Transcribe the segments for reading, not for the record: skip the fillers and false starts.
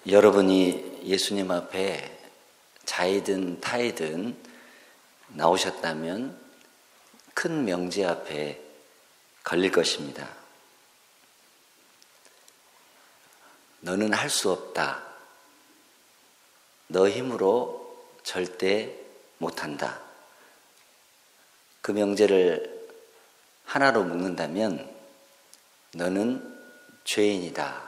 여러분이 예수님 앞에 자이든 타이든 나오셨다면 큰 명제 앞에 걸릴 것입니다. 너는 할 수 없다. 너 힘으로 절대 못한다. 그 명제를 하나로 묶는다면 너는 죄인이다.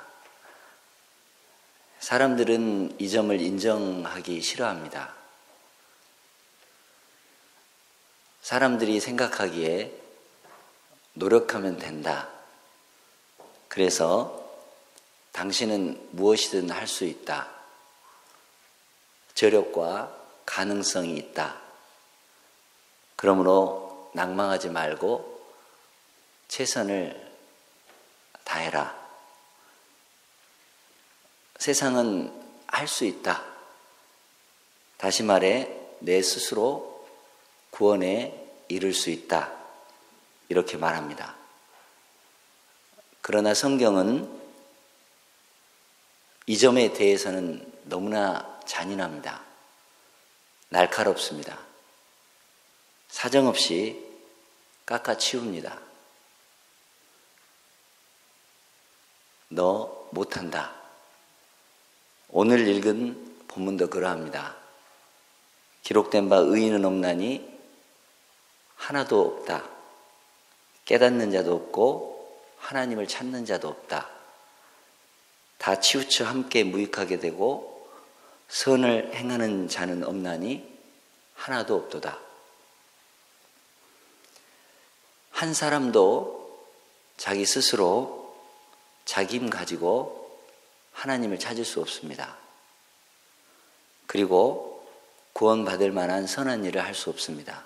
사람들은 이 점을 인정하기 싫어합니다. 사람들이 생각하기에 노력하면 된다. 그래서 당신은 무엇이든 할 수 있다. 저력과 가능성이 있다. 그러므로 낭망하지 말고 최선을 다해라. 세상은 할 수 있다. 다시 말해 내 스스로 구원에 이를 수 있다. 이렇게 말합니다. 그러나 성경은 이 점에 대해서는 너무나 잔인합니다. 날카롭습니다. 사정없이 깎아치웁니다. 너 못한다. 오늘 읽은 본문도 그러합니다. 기록된 바 의인은 없나니 하나도 없다. 깨닫는 자도 없고 하나님을 찾는 자도 없다. 다 치우쳐 함께 무익하게 되고 선을 행하는 자는 없나니 하나도 없도다. 한 사람도 자기 스스로 자기 힘 가지고 하나님을 찾을 수 없습니다. 그리고 구원받을 만한 선한 일을 할 수 없습니다.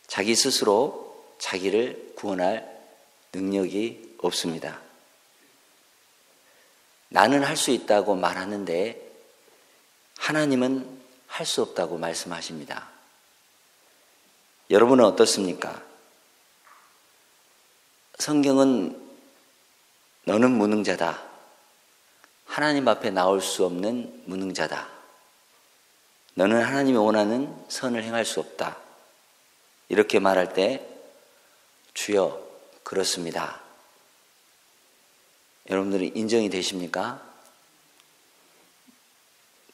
자기 스스로 자기를 구원할 능력이 없습니다. 나는 할 수 있다고 말하는데 하나님은 할 수 없다고 말씀하십니다. 여러분은 어떻습니까? 성경은 너는 무능자다. 하나님 앞에 나올 수 없는 무능자다. 너는 하나님이 원하는 선을 행할 수 없다. 이렇게 말할 때 주여 그렇습니다. 여러분들은 인정이 되십니까?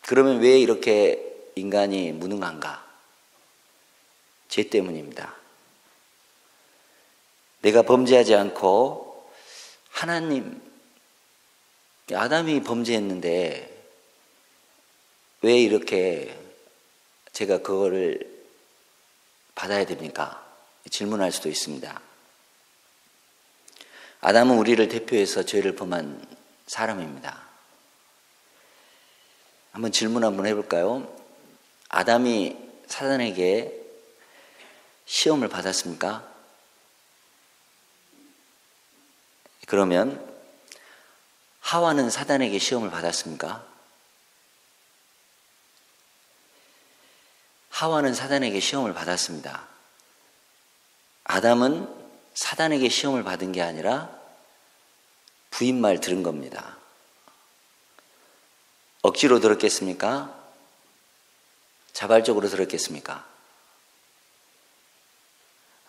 그러면 왜 이렇게 인간이 무능한가? 죄 때문입니다. 내가 범죄하지 않고 하나님, 아담이 범죄했는데 왜 이렇게 제가 그거를 받아야 됩니까? 질문할 수도 있습니다. 아담은 우리를 대표해서 죄를 범한 사람입니다. 한번 질문 한번 해볼까요? 아담이 사단에게 시험을 받았습니까? 그러면 하와는 사단에게 시험을 받았습니까? 하와는 사단에게 시험을 받았습니다. 아담은 사단에게 시험을 받은 게 아니라 부인 말 들은 겁니다. 억지로 들었겠습니까? 자발적으로 들었겠습니까?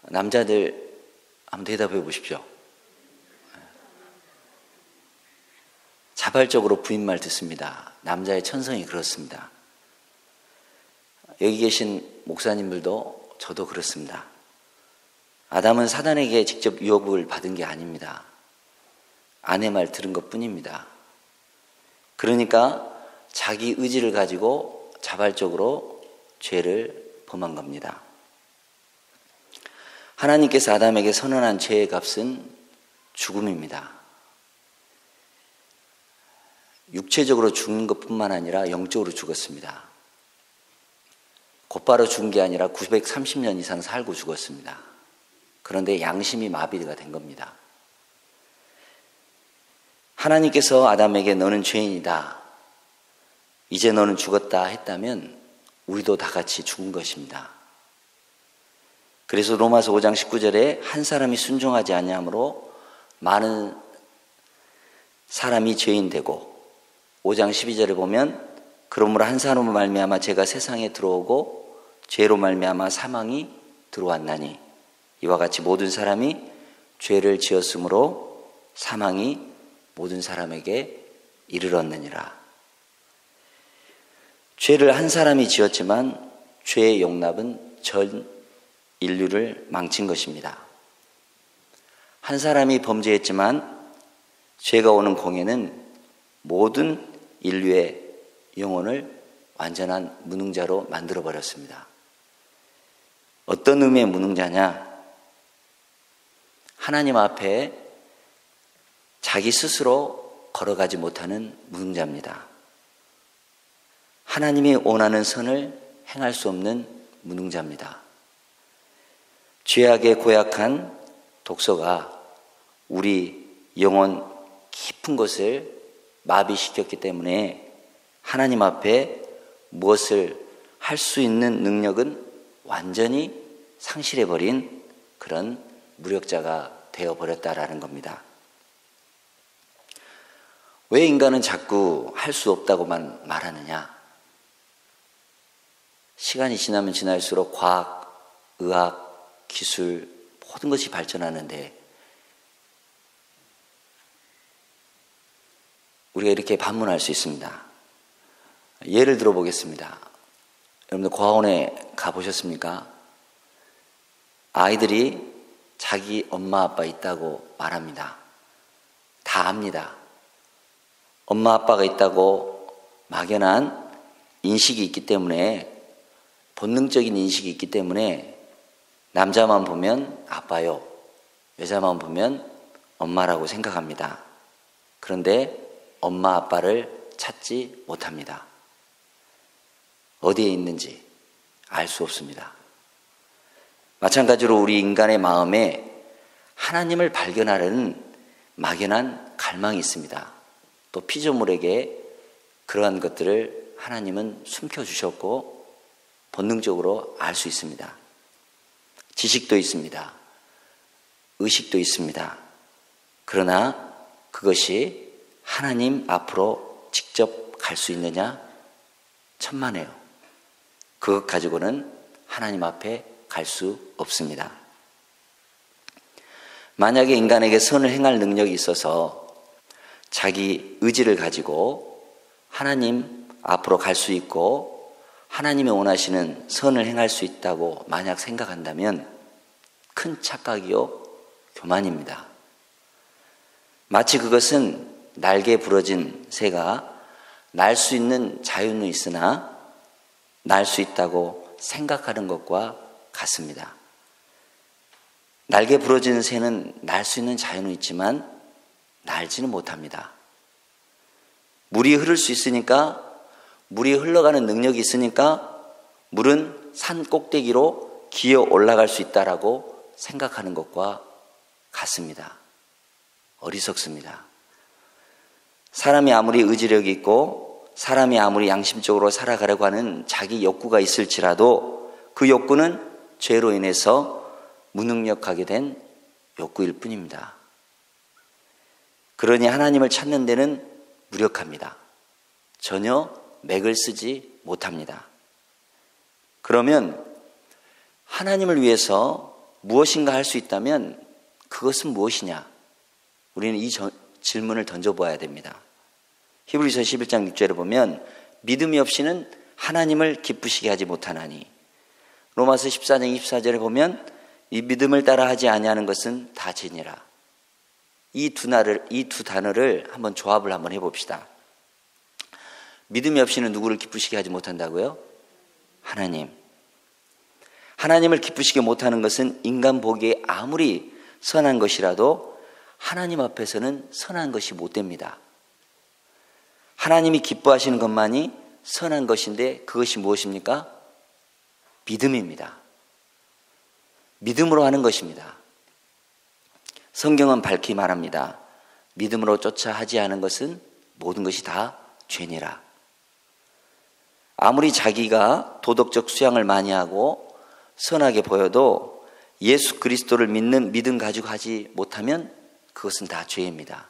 남자들 한번 대답해 보십시오. 자발적으로 부인 말 듣습니다. 남자의 천성이 그렇습니다. 여기 계신 목사님들도 저도 그렇습니다. 아담은 사단에게 직접 유혹을 받은 게 아닙니다. 아내 말 들은 것 뿐입니다. 그러니까 자기 의지를 가지고 자발적으로 죄를 범한 겁니다. 하나님께서 아담에게 선언한 죄의 값은 죽음입니다. 육체적으로 죽는 것뿐만 아니라 영적으로 죽었습니다. 곧바로 죽은 게 아니라 930년 이상 살고 죽었습니다. 그런데 양심이 마비가 된 겁니다. 하나님께서 아담에게 너는 죄인이다. 이제 너는 죽었다 했다면 우리도 다 같이 죽은 것입니다. 그래서 로마서 5장 19절에 한 사람이 순종하지 아니함으로 많은 사람이 죄인 되고 5장 12절에 보면 그러므로 한 사람으로 말미암아 죄가 세상에 들어오고 죄로 말미암아 사망이 들어왔나니 이와 같이 모든 사람이 죄를 지었으므로 사망이 모든 사람에게 이르렀느니라. 죄를 한 사람이 지었지만 죄의 용납은 전 인류를 망친 것입니다. 한 사람이 범죄했지만 죄가 오는 공에는 모든 인류의 영혼을 완전한 무능자로 만들어버렸습니다. 어떤 의미의 무능자냐? 하나님 앞에 자기 스스로 걸어가지 못하는 무능자입니다. 하나님이 원하는 선을 행할 수 없는 무능자입니다. 죄악의 고약한 독소가 우리 영혼 깊은 곳을 마비시켰기 때문에 하나님 앞에 무엇을 할 수 있는 능력은 완전히 상실해버린 그런 무력자가 되어버렸다라는 겁니다. 왜 인간은 자꾸 할 수 없다고만 말하느냐? 시간이 지나면 지날수록 과학, 의학, 기술 모든 것이 발전하는데 우리가 이렇게 반문할 수 있습니다. 예를 들어 보겠습니다. 여러분들 고아원에 가보셨습니까? 아이들이 자기 엄마 아빠 있다고 말합니다. 다 압니다. 엄마 아빠가 있다고 막연한 인식이 있기 때문에, 본능적인 인식이 있기 때문에 남자만 보면 아빠요, 여자만 보면 엄마라고 생각합니다. 그런데 엄마 아빠를 찾지 못합니다. 어디에 있는지 알 수 없습니다. 마찬가지로 우리 인간의 마음에 하나님을 발견하려는 막연한 갈망이 있습니다. 또 피조물에게 그러한 것들을 하나님은 숨겨주셨고 본능적으로 알 수 있습니다. 지식도 있습니다. 의식도 있습니다. 그러나 그것이 하나님 앞으로 직접 갈 수 있느냐? 천만에요. 그것 가지고는 하나님 앞에 갈 수 없습니다. 만약에 인간에게 선을 행할 능력이 있어서 자기 의지를 가지고 하나님 앞으로 갈 수 있고 하나님이 원하시는 선을 행할 수 있다고 만약 생각한다면 큰 착각이요 교만입니다. 마치 그것은 날개 부러진 새가 날 수 있는 자유는 있으나 날 수 있다고 생각하는 것과 같습니다. 날개 부러진 새는 날 수 있는 자유는 있지만 날지는 못합니다. 물이 흐를 수 있으니까, 물이 흘러가는 능력이 있으니까 물은 산 꼭대기로 기어 올라갈 수 있다라고 생각하는 것과 같습니다. 어리석습니다. 사람이 아무리 의지력이 있고 사람이 아무리 양심적으로 살아가려고 하는 자기 욕구가 있을지라도 그 욕구는 죄로 인해서 무능력하게 된 욕구일 뿐입니다. 그러니 하나님을 찾는 데는 무력합니다. 전혀 맥을 쓰지 못합니다. 그러면 하나님을 위해서 무엇인가 할 수 있다면 그것은 무엇이냐? 우리는 이 질문을 던져보아야 됩니다. 히브리서 11장 6절에 보면 믿음이 없이는 하나님을 기쁘시게 하지 못하나니, 로마서 14장 24절에 보면 이 믿음을 따라 하지 아니하는 것은 다 죄니라. 이 두 단어를 한번 조합을 한번 해봅시다. 믿음이 없이는 누구를 기쁘시게 하지 못한다고요? 하나님. 하나님을 기쁘시게 못하는 것은 인간 보기에 아무리 선한 것이라도 하나님 앞에서는 선한 것이 못 됩니다. 하나님이 기뻐하시는 것만이 선한 것인데 그것이 무엇입니까? 믿음입니다. 믿음으로 하는 것입니다. 성경은 밝히 말합니다. 믿음으로 쫓아 하지 않은 것은 모든 것이 다 죄니라. 아무리 자기가 도덕적 수양을 많이 하고 선하게 보여도 예수 그리스도를 믿는 믿음 가지고 하지 못하면 그것은 다 죄입니다.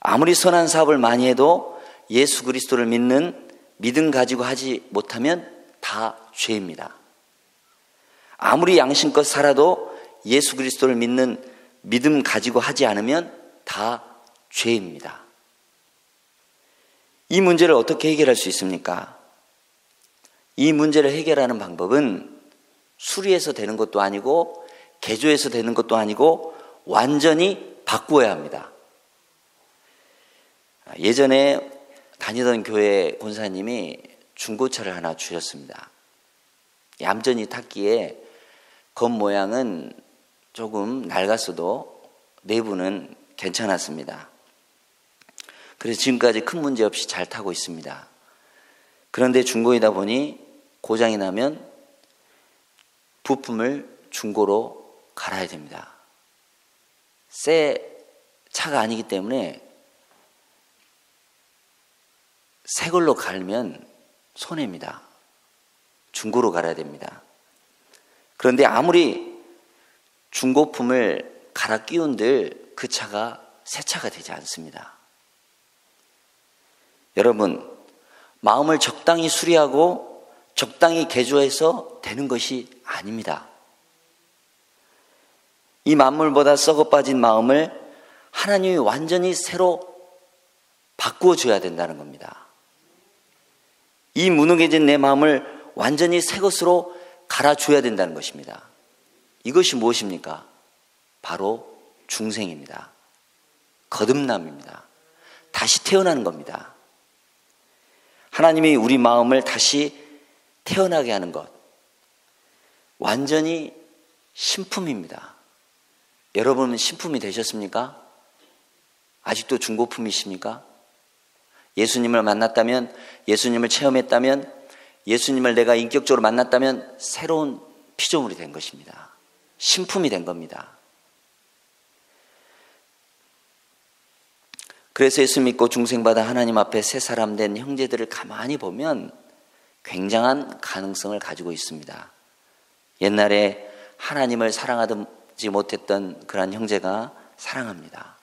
아무리 선한 사업을 많이 해도 예수 그리스도를 믿는 믿음 가지고 하지 못하면 다 죄입니다. 아무리 양심껏 살아도 예수 그리스도를 믿는 믿음 가지고 하지 않으면 다 죄입니다. 이 문제를 어떻게 해결할 수 있습니까? 이 문제를 해결하는 방법은 수리해서 되는 것도 아니고 개조해서 되는 것도 아니고 완전히 바꾸어야 합니다. 예전에 다니던 교회 권사님이 중고차를 하나 주셨습니다. 얌전히 탔기에 겉모양은 조금 낡았어도 내부는 괜찮았습니다. 그래서 지금까지 큰 문제 없이 잘 타고 있습니다. 그런데 중고이다 보니 고장이 나면 부품을 중고로 갈아야 됩니다. 새 차가 아니기 때문에 새 걸로 갈면 손해입니다. 중고로 갈아야 됩니다. 그런데 아무리 중고품을 갈아 끼운들 그 차가 새 차가 되지 않습니다. 여러분, 마음을 적당히 수리하고 적당히 개조해서 되는 것이 아닙니다. 이 만물보다 썩어 빠진 마음을 하나님이 완전히 새로 바꾸어 줘야 된다는 겁니다. 이 무능해진 내 마음을 완전히 새 것으로 갈아줘야 된다는 것입니다. 이것이 무엇입니까? 바로 중생입니다. 거듭남입니다. 다시 태어나는 겁니다. 하나님이 우리 마음을 다시 태어나게 하는 것, 완전히 신품입니다. 여러분은 신품이 되셨습니까? 아직도 중고품이십니까? 예수님을 만났다면, 예수님을 체험했다면, 예수님을 내가 인격적으로 만났다면 새로운 피조물이 된 것입니다. 신품이 된 겁니다. 그래서 예수 믿고 중생받아 하나님 앞에 새 사람 된 형제들을 가만히 보면 굉장한 가능성을 가지고 있습니다. 옛날에 하나님을 사랑하지 못했던 그런 형제가 사랑합니다.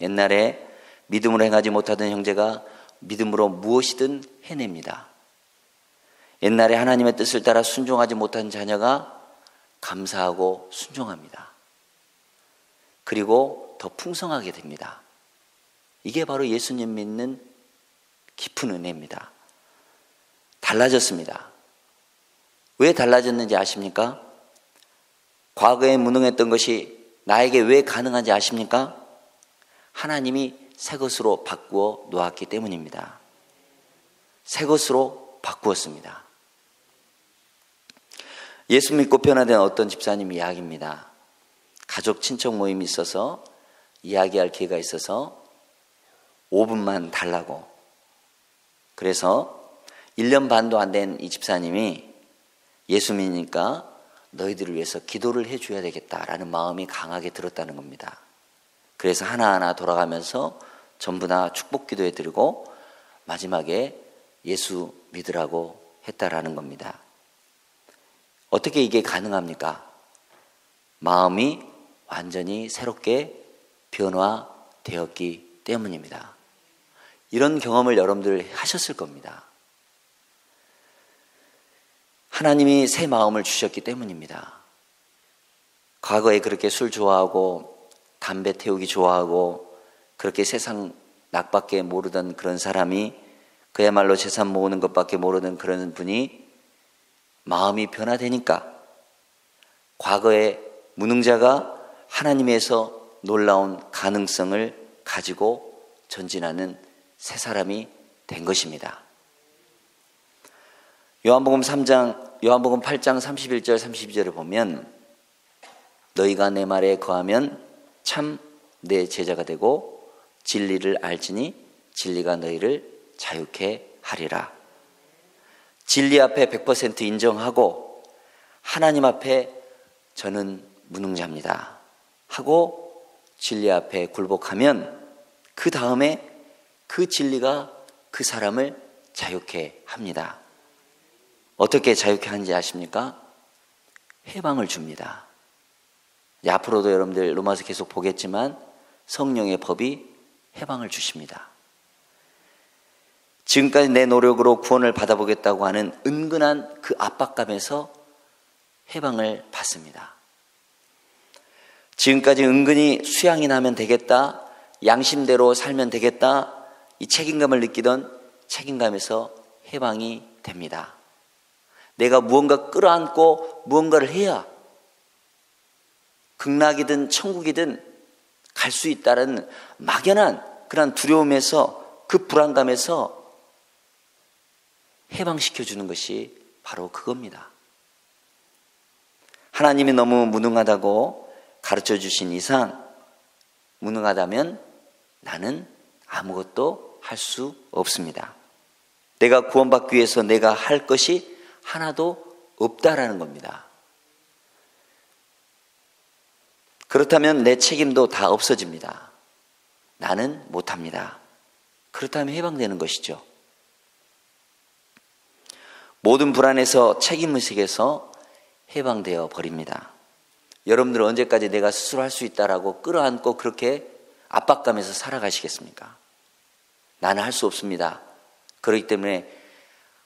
옛날에 믿음으로 행하지 못하던 형제가 믿음으로 무엇이든 해냅니다. 옛날에 하나님의 뜻을 따라 순종하지 못한 자녀가 감사하고 순종합니다. 그리고 더 풍성하게 됩니다. 이게 바로 예수님 믿는 깊은 은혜입니다. 달라졌습니다. 왜 달라졌는지 아십니까? 과거에 무능했던 것이 나에게 왜 가능한지 아십니까? 하나님이 새 것으로 바꾸어 놓았기 때문입니다. 새 것으로 바꾸었습니다. 예수 믿고 변화된 어떤 집사님 이야기입니다. 가족 친척 모임이 있어서 이야기할 기회가 있어서 5분만 달라고. 그래서 1년 반도 안 된 이 집사님이 예수 믿으니까 너희들을 위해서 기도를 해줘야 되겠다라는 마음이 강하게 들었다는 겁니다. 그래서 하나하나 돌아가면서 전부 다 축복 기도해 드리고 마지막에 예수 믿으라고 했다라는 겁니다. 어떻게 이게 가능합니까? 마음이 완전히 새롭게 변화되었기 때문입니다. 이런 경험을 여러분들 하셨을 겁니다. 하나님이 새 마음을 주셨기 때문입니다. 과거에 그렇게 술 좋아하고 담배 태우기 좋아하고 그렇게 세상 낙밖에 모르던 그런 사람이 그야말로 재산 모으는 것밖에 모르는 그런 분이 마음이 변화되니까 과거의 무능자가 하나님에서 놀라운 가능성을 가지고 전진하는 새 사람이 된 것입니다. 요한복음 8장 31절 32절을 보면 너희가 내 말에 거하면 참 내 제자가 되고 진리를 알지니 진리가 너희를 자유케 하리라. 진리 앞에 100% 인정하고 하나님 앞에 저는 무능자입니다 하고 진리 앞에 굴복하면 그 다음에 그 진리가 그 사람을 자유케 합니다. 어떻게 자유케 하는지 아십니까? 해방을 줍니다. 앞으로도 여러분들 로마서 계속 보겠지만 성령의 법이 해방을 주십니다. 지금까지 내 노력으로 구원을 받아보겠다고 하는 은근한 그 압박감에서 해방을 받습니다. 지금까지 은근히 수양이나 하면 되겠다, 양심대로 살면 되겠다, 이 책임감을 느끼던 책임감에서 해방이 됩니다. 내가 무언가 끌어안고 무언가를 해야 극락이든 천국이든 갈 수 있다는 막연한 그런 두려움에서, 그 불안감에서 해방시켜주는 것이 바로 그겁니다. 하나님이 너무 무능하다고 가르쳐 주신 이상, 무능하다면 나는 아무것도 할 수 없습니다. 내가 구원받기 위해서 내가 할 것이 하나도 없다라는 겁니다. 그렇다면 내 책임도 다 없어집니다. 나는 못합니다. 그렇다면 해방되는 것이죠. 모든 불안에서, 책임의식에서 해방되어 버립니다. 여러분들은 언제까지 내가 스스로 할 수 있다라고 끌어안고 그렇게 압박감에서 살아가시겠습니까? 나는 할 수 없습니다. 그렇기 때문에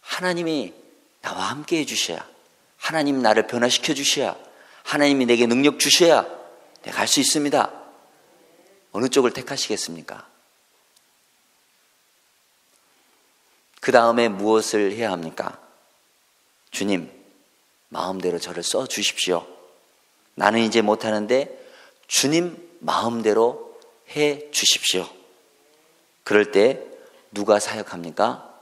하나님이 나와 함께 해주셔야, 하나님 나를 변화시켜 주셔야, 하나님이 내게 능력 주셔야 내가 할 수 있습니다. 어느 쪽을 택하시겠습니까? 그 다음에 무엇을 해야 합니까? 주님, 마음대로 저를 써 주십시오. 나는 이제 못하는데 주님 마음대로 해 주십시오. 그럴 때 누가 사역합니까?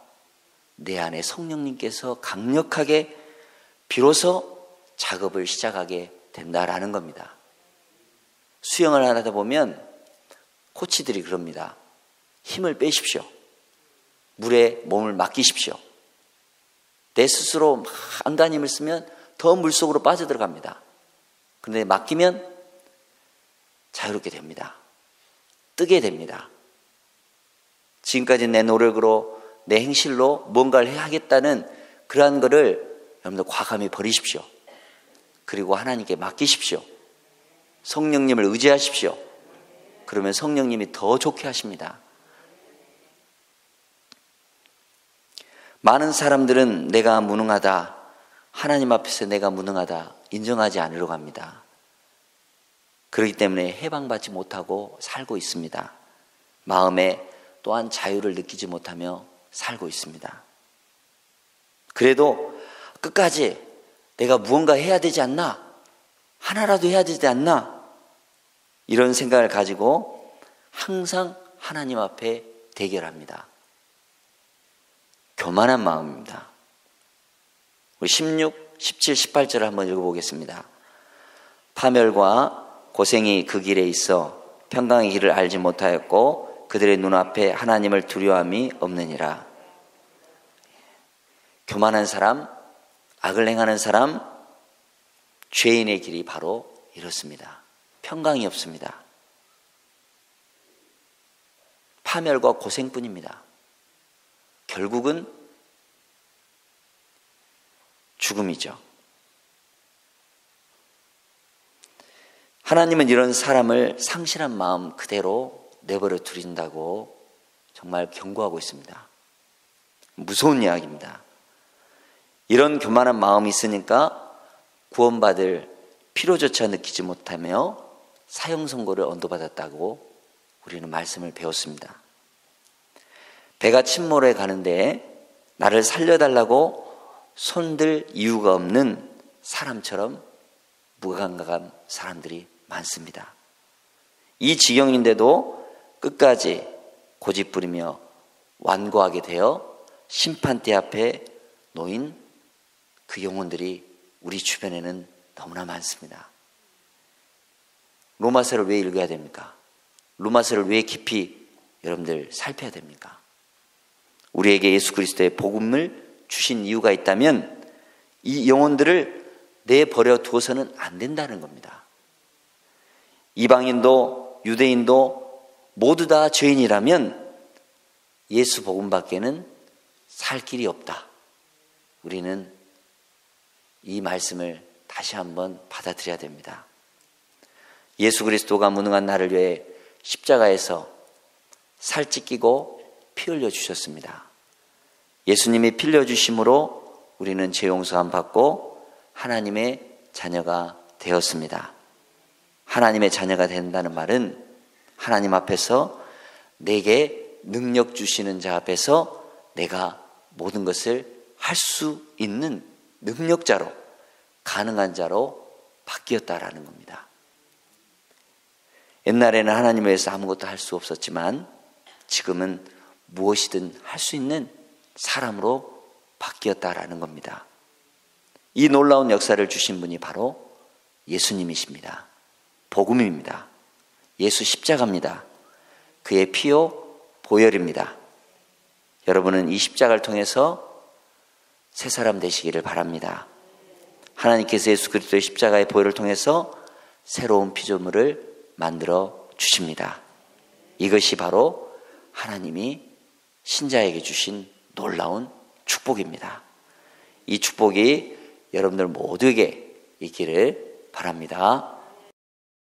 내 안에 성령님께서 강력하게 비로소 작업을 시작하게 된다라는 겁니다. 수영을 하다 보면 코치들이 그럽니다. 힘을 빼십시오. 물에 몸을 맡기십시오. 내 스스로 막 안간힘을 쓰면 더 물속으로 빠져들어갑니다. 그런데 맡기면 자유롭게 됩니다. 뜨게 됩니다. 지금까지 내 노력으로, 내 행실로 뭔가를 해야겠다는 그러한 거를 여러분들 과감히 버리십시오. 그리고 하나님께 맡기십시오. 성령님을 의지하십시오. 그러면 성령님이 더 좋게 하십니다. 많은 사람들은 내가 무능하다, 하나님 앞에서 내가 무능하다 인정하지 않으려고 합니다. 그렇기 때문에 해방받지 못하고 살고 있습니다. 마음에 또한 자유를 느끼지 못하며 살고 있습니다. 그래도 끝까지 내가 무언가 해야 되지 않나? 하나라도 해야 되지 않나? 이런 생각을 가지고 항상 하나님 앞에 대결합니다. 교만한 마음입니다. 우리 16, 17, 18절을 한번 읽어보겠습니다. 파멸과 고생이 그 길에 있어 평강의 길을 알지 못하였고 그들의 눈앞에 하나님을 두려움이 없느니라. 교만한 사람, 악을 행하는 사람, 죄인의 길이 바로 이렇습니다. 평강이 없습니다. 파멸과 고생뿐입니다. 결국은 죽음이죠. 하나님은 이런 사람을 상실한 마음 그대로 내버려 두신다고 정말 경고하고 있습니다. 무서운 이야기입니다. 이런 교만한 마음이 있으니까 구원받을 필요조차 느끼지 못하며 사형선고를 언도받았다고 우리는 말씀을 배웠습니다. 배가 침몰해 가는데 나를 살려달라고 손들 이유가 없는 사람처럼 무감각한 사람들이 많습니다. 이 지경인데도 끝까지 고집부리며 완고하게 되어 심판대 앞에 놓인 그 영혼들이 우리 주변에는 너무나 많습니다. 로마서를 왜 읽어야 됩니까? 로마서를 왜 깊이 여러분들 살펴야 됩니까? 우리에게 예수 그리스도의 복음을 주신 이유가 있다면 이 영혼들을 내버려 두어서는 안 된다는 겁니다. 이방인도 유대인도 모두 다 죄인이라면 예수 복음밖에는 살 길이 없다. 우리는 이 말씀을 다시 한번 받아들여야 됩니다. 예수 그리스도가 무능한 나를 위해 십자가에서 살 찢기고 피 흘려 주셨습니다. 예수님이 빌려주심으로 우리는 죄 용서함 받고 하나님의 자녀가 되었습니다. 하나님의 자녀가 된다는 말은 하나님 앞에서 내게 능력 주시는 자 앞에서 내가 모든 것을 할 수 있는 능력자로, 가능한 자로 바뀌었다라는 겁니다. 옛날에는 하나님에 의해서 아무것도 할 수 없었지만 지금은 무엇이든 할 수 있는 사람으로 바뀌었다라는 겁니다. 이 놀라운 역사를 주신 분이 바로 예수님이십니다. 복음입니다. 예수 십자가입니다. 그의 피요 보혈입니다. 여러분은 이 십자가를 통해서 새 사람 되시기를 바랍니다. 하나님께서 예수 그리스도의 십자가의 보혈을 통해서 새로운 피조물을 만들어 주십니다. 이것이 바로 하나님이 신자에게 주신 놀라운 축복입니다. 이 축복이 여러분들 모두에게 있기를 바랍니다.